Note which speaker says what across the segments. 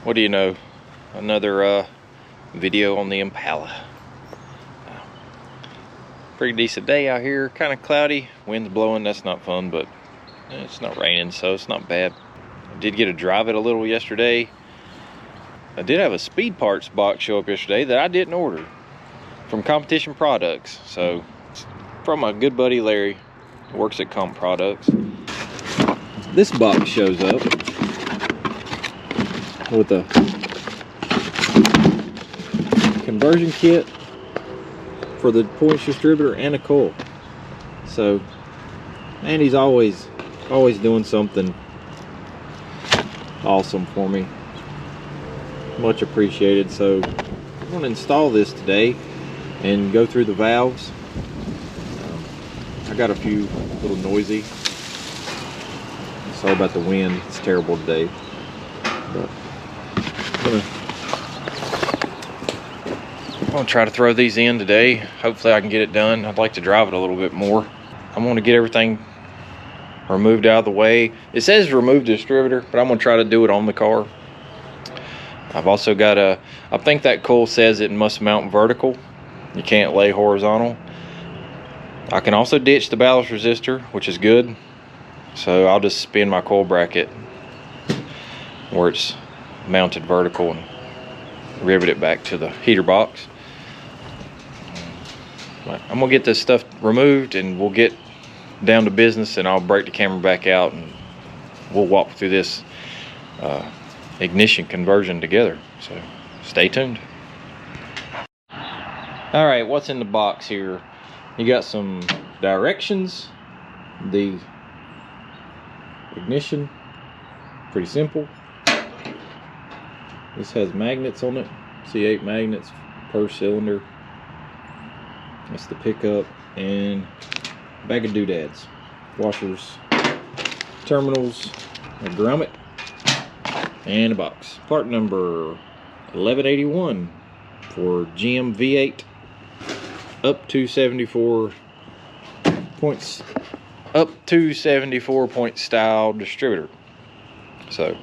Speaker 1: What do you know? Another video on the Impala. Pretty decent day out here, kind of cloudy, wind's blowing, that's not fun, but it's not raining, so it's not bad. I did get to drive it a little yesterday. I did have a speed parts box show up yesterday that I didn't order from Competition Products. So it's from my good buddy Larry, who works at Comp Products. This box shows up with a conversion kit for the points distributor and a coil. So, and he's always doing something awesome for me. Much appreciated. So I'm going to install this today and go through the valves. I got a few little noisy. Sorry about the wind, it's terrible today. But I'm gonna try to throw these in today. Hopefully I can get it done. I'd like to drive it a little bit more. I'm gonna get everything removed out of the way. It says remove distributor, but I'm gonna try to do it on the car. I've also got I think that coil says it must mount vertical. You can't lay horizontal. I can also ditch the ballast resistor, which is good. So I'll just spin my coil bracket where it's mounted vertical and rivet it back to the heater box. I'm gonna get this stuff removed and we'll get down to business, and I'll break the camera back out and we'll walk through this ignition conversion together. So stay tuned. All right, what's in the box here? You got some directions, the ignition, pretty simple. This has magnets on it, C8 magnets per cylinder. That's the pickup, and a bag of doodads, washers, terminals, a grommet, and a box. Part number 1181 for GM V8 up to 74 points, up to 74 point style distributor. So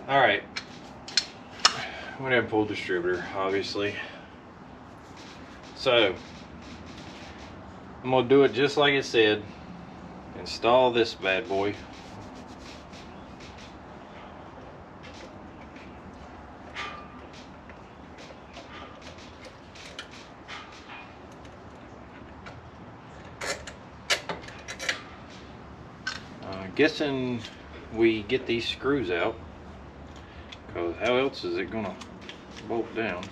Speaker 1: alright, I'm gonna have a pull distributor, obviously. So I'm gonna do it just like it said. Install this bad boy. Guessing we get these screws out, because how else is it gonna bolt down?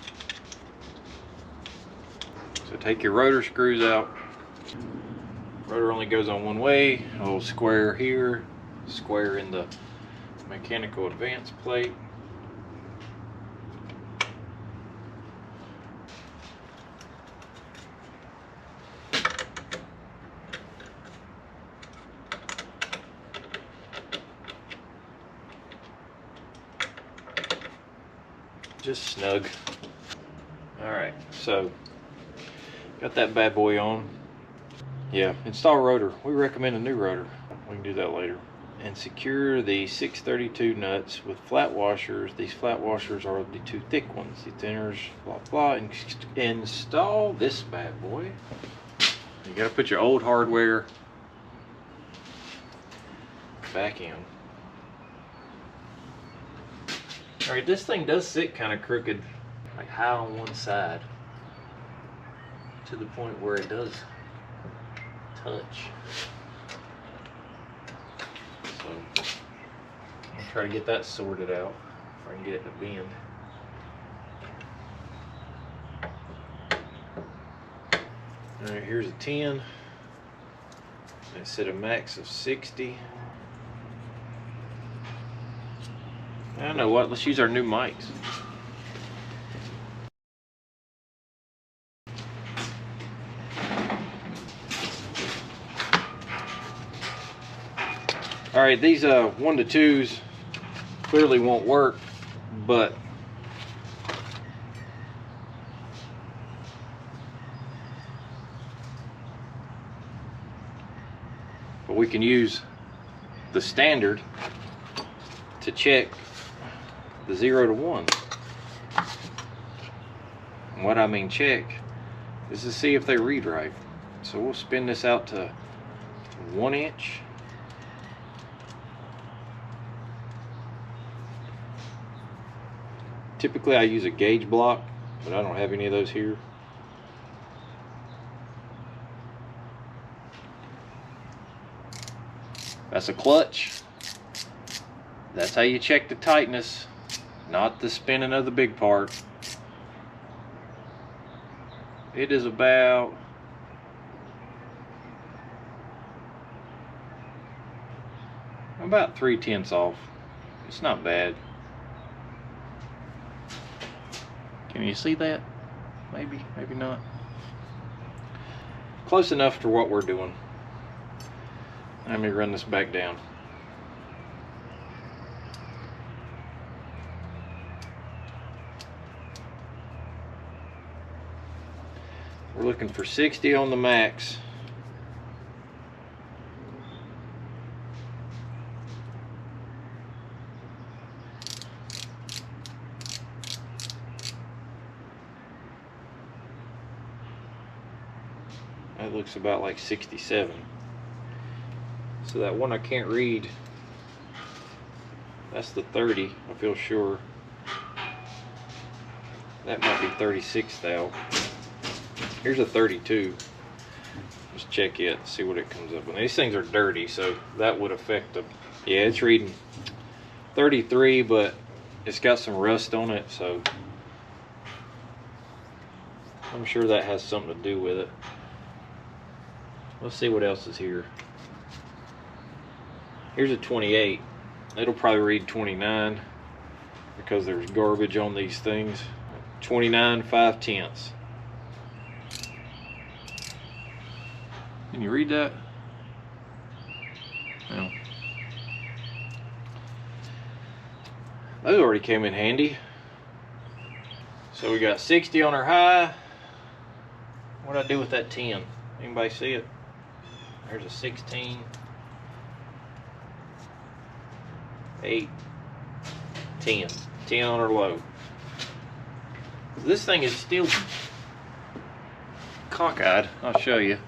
Speaker 1: So take your rotor screws out. Rotor only goes on one way. A little square here, square in the mechanical advance plate. Just snug. Alright, so got that bad boy on. Yeah, install rotor. We recommend a new rotor. We can do that later. And secure the 632 nuts with flat washers. These flat washers are the two thick ones. The thinners, blah blah. And install this bad boy. You gotta put your old hardware back in. Alright, this thing does sit kind of crooked, like high on one side, to the point where it does touch. So I'll try to get that sorted out if I can get it to bend. Alright, here's a 10. I set a max of 60. I know what, let's use our new mics. right, these 1 to 2s clearly won't work, but we can use the standard to check the 0 to 1. And what I mean check is to see if they read right. So we'll spin this out to 1 inch. Typically I use a gauge block, but I don't have any of those here. That's a clutch. That's how you check the tightness, not the spinning of the big part. It is about about 3/10 off. It's not bad. Can you see that? Maybe, maybe not. Close enough to what we're doing. Let me run this back down. We're looking for 60 on the max. That looks about like 67. So that one I can't read, that's the 30, I feel sure. That might be 36 thou. Here's a 32. Just check it, see what it comes up with. These things are dirty, so that would affect them. Yeah, it's reading 33, but it's got some rust on it, so I'm sure that has something to do with it. Let's see what else is here. Here's a 28. It'll probably read 29 because there's garbage on these things. 29 5/10. Can you read that? No. Those already came in handy. So we got 60 on our high. What'd I do with that 10? Anybody see it? There's a 16. 8, 10. 10 on our low. This thing is still cockeyed. I'll show you.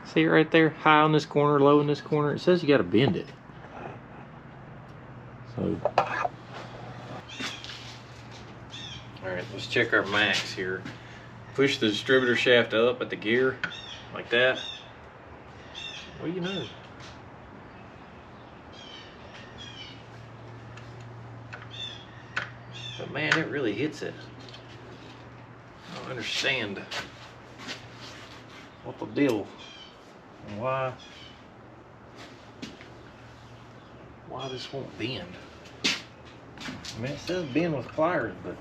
Speaker 1: See it right there? High on this corner, low in this corner. It says you got to bend it. So, alright, let's check our max here. Push the distributor shaft up at the gear, like that. What do you know? But man, it really hits it. I don't understand what the deal and why this won't bend. I mean, it says bend with pliers, but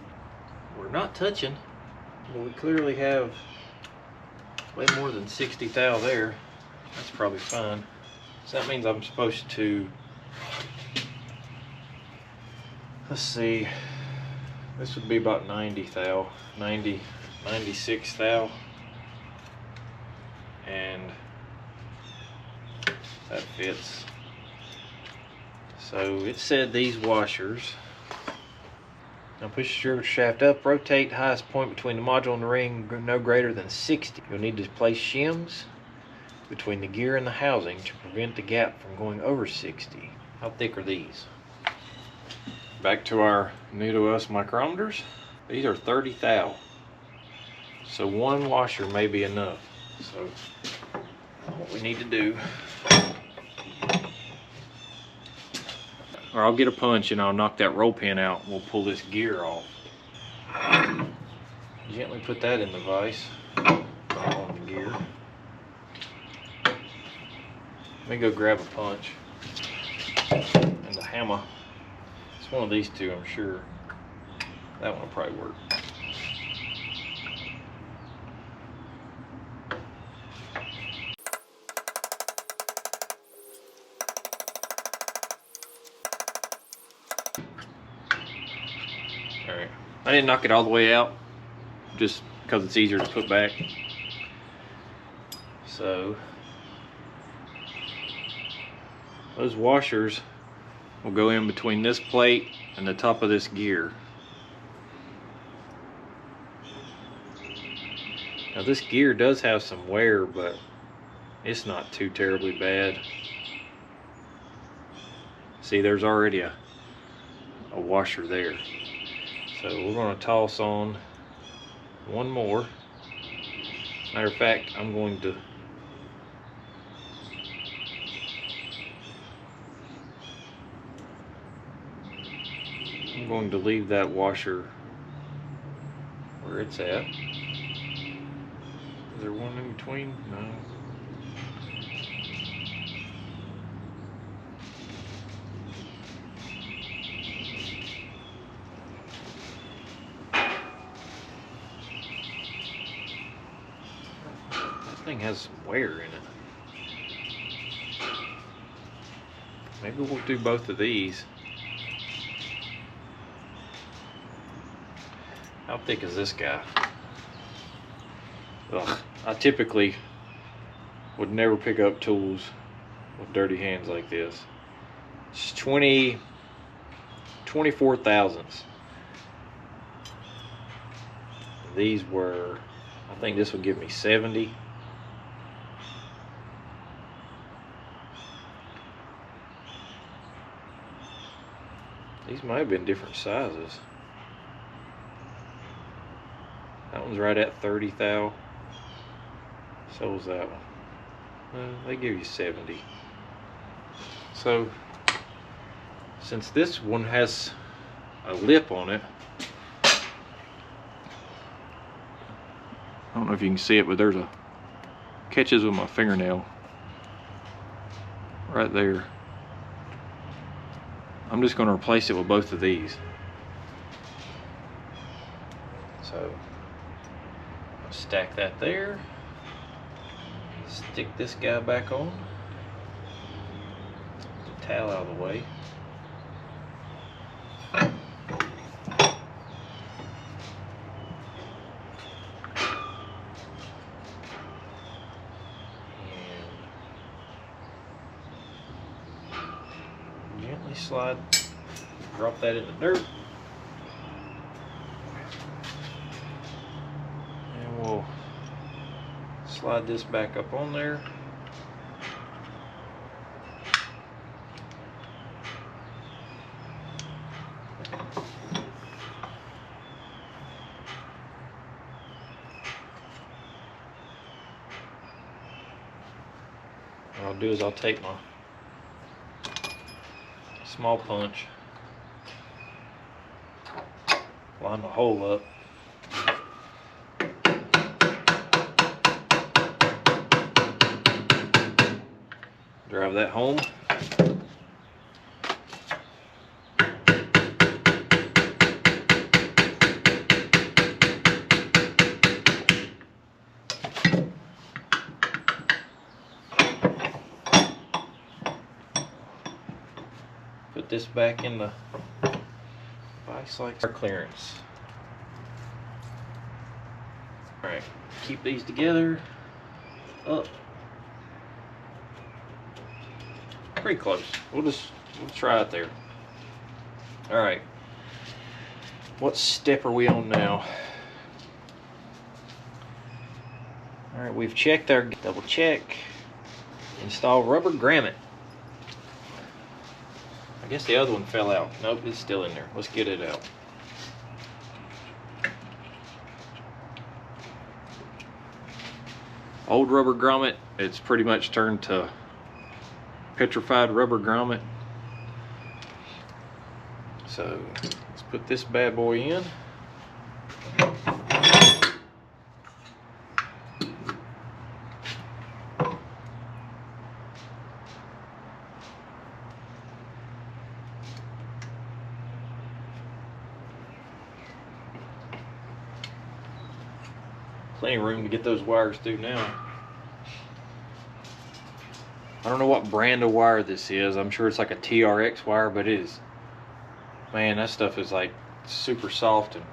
Speaker 1: we're not touching. Well, we clearly have way more than 60 thou there. That's probably fine. So that means I'm supposed to, let's see, this would be about 90 thou, 90, 96 thou. And that fits. So it said these washers. Now push the distributor shaft up, rotate highest point between the module and the ring no greater than 60. You'll need to place shims between the gear and the housing to prevent the gap from going over 60. How thick are these? Back to our new to us micrometers. These are 30 thou. So one washer may be enough. So what we need to do, or I'll get a punch and I'll knock that roll pin out and we'll pull this gear off. Gently put that in the vise on the gear. Let me go grab a punch and a hammer. It's one of these two, I'm sure. That one will probably work. I didn't knock it all the way out just because it's easier to put back. So those washers will go in between this plate and the top of this gear. Now this gear does have some wear, but it's not too terribly bad. See, there's already a washer there. So we're going to toss on one more. Matter of fact, I'm going to leave that washer where it's at. Is there one in between? No. That thing has some wear in it. Maybe we'll do both of these. How thick is this guy? Ugh, I typically would never pick up tools with dirty hands like this. It's 24 thousandths. These were, I think this would give me 70. These might have been different sizes. That one's right at 30 thou. So was that one. They give you 70. So since this one has a lip on it, I don't know if you can see it, but there's a catches with my fingernail right there. I'm just going to replace it with both of these. So I'll stack that there. Stick this guy back on. Get the towel out of the way. And gently slide, drop that in the dirt. And we'll slide this back up on there. What I'll do is I'll take my small punch, line the hole up, drive that home. Put this back in the vice like our clearance. Alright, keep these together. Up. Pretty close. We'll try it there. Alright. What step are we on now? Alright, we've checked our double check. Install rubber grommet. I guess the other one fell out. Nope, it's still in there. Let's get it out. Old rubber grommet, it's pretty much turned to petrified rubber grommet. So let's put this bad boy in. Plenty of room to get those wires through now. I don't know what brand of wire this is. I'm sure it's like a TRX wire, but it is, man, that stuff is like super soft and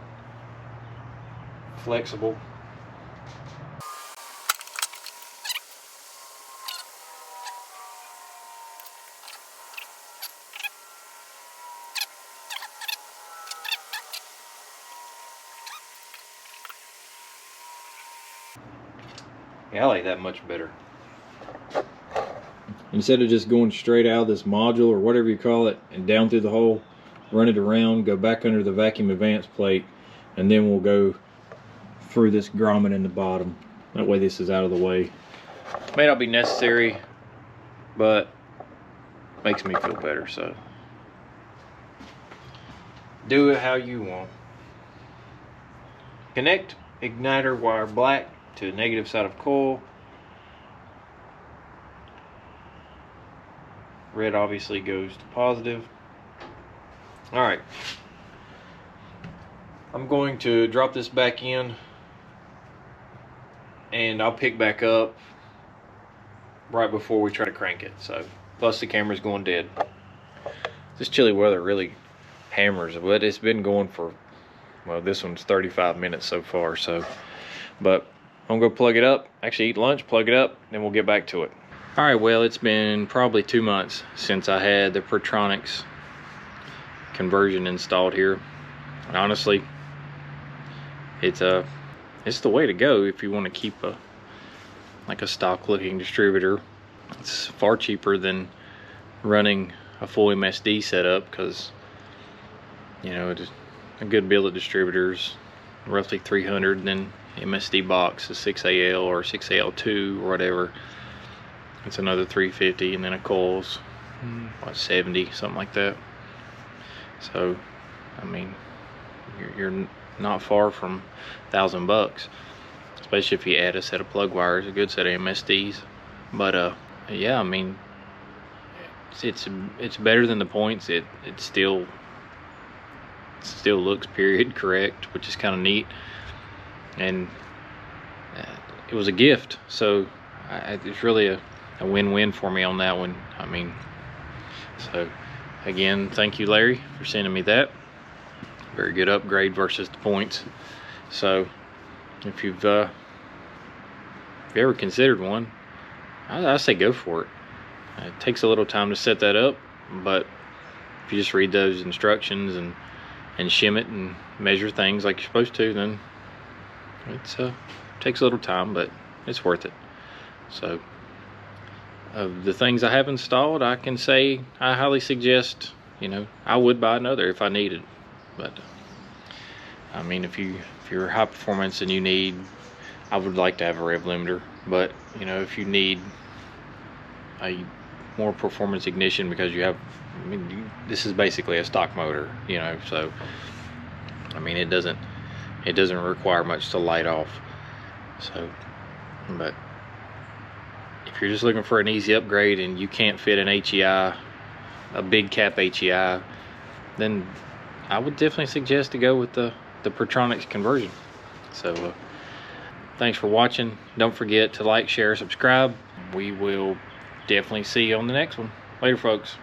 Speaker 1: flexible. Yeah, I like that much better. Instead of just going straight out of this module or whatever you call it and down through the hole, run it around, go back under the vacuum advance plate, and then we'll go through this grommet in the bottom. That way this is out of the way. May not be necessary, but makes me feel better, so do it how you want. Connect igniter wire black to the negative side of coil. Red obviously goes to positive. Alright, I'm going to drop this back in and I'll pick back up right before we try to crank it. So, plus the camera's going dead. This chilly weather really hammers, but it's been going for, well, this one's 35 minutes so far, so, but I'm gonna go plug it up, actually eat lunch, plug it up, then we'll get back to it. All right, well, it's been probably 2 months since I had the Pertronix conversion installed here. And honestly, it's the way to go if you want to keep a stock looking distributor. It's far cheaper than running a full MSD setup, because you know, a good billet distributors roughly 300, and then MSD box is 6AL or 6AL2 or whatever, it's another 350, and then a coil's what, 70, something like that. So I mean, you're not far from $1,000, especially if you add a set of plug wires, a good set of MSDs. But yeah, I mean, it's better than the points. It still looks period correct, which is kind of neat, and it was a gift, so it's really a win-win for me on that one. I mean, so again, thank you, Larry, for sending me that. Very good upgrade versus the points. So if you've ever considered one, I say go for it. It takes a little time to set that up, but if you just read those instructions and shim it and measure things like you're supposed to, then it's takes a little time, but it's worth it. So of the things I have installed, I can say I highly suggest, you know, I would buy another if I needed. But I mean, if you're high performance and you need, I would like to have a rev limiter, but you know, if you need a more performance ignition, because you have, I mean, this is basically a stock motor, you know, so I mean, it doesn't require much to light off. So, but if you're just looking for an easy upgrade and you can't fit an HEI, a big cap HEI, then I would definitely suggest to go with the Pertronix conversion. So thanks for watching. Don't forget to like, share, subscribe. We will definitely see you on the next one. Later, folks.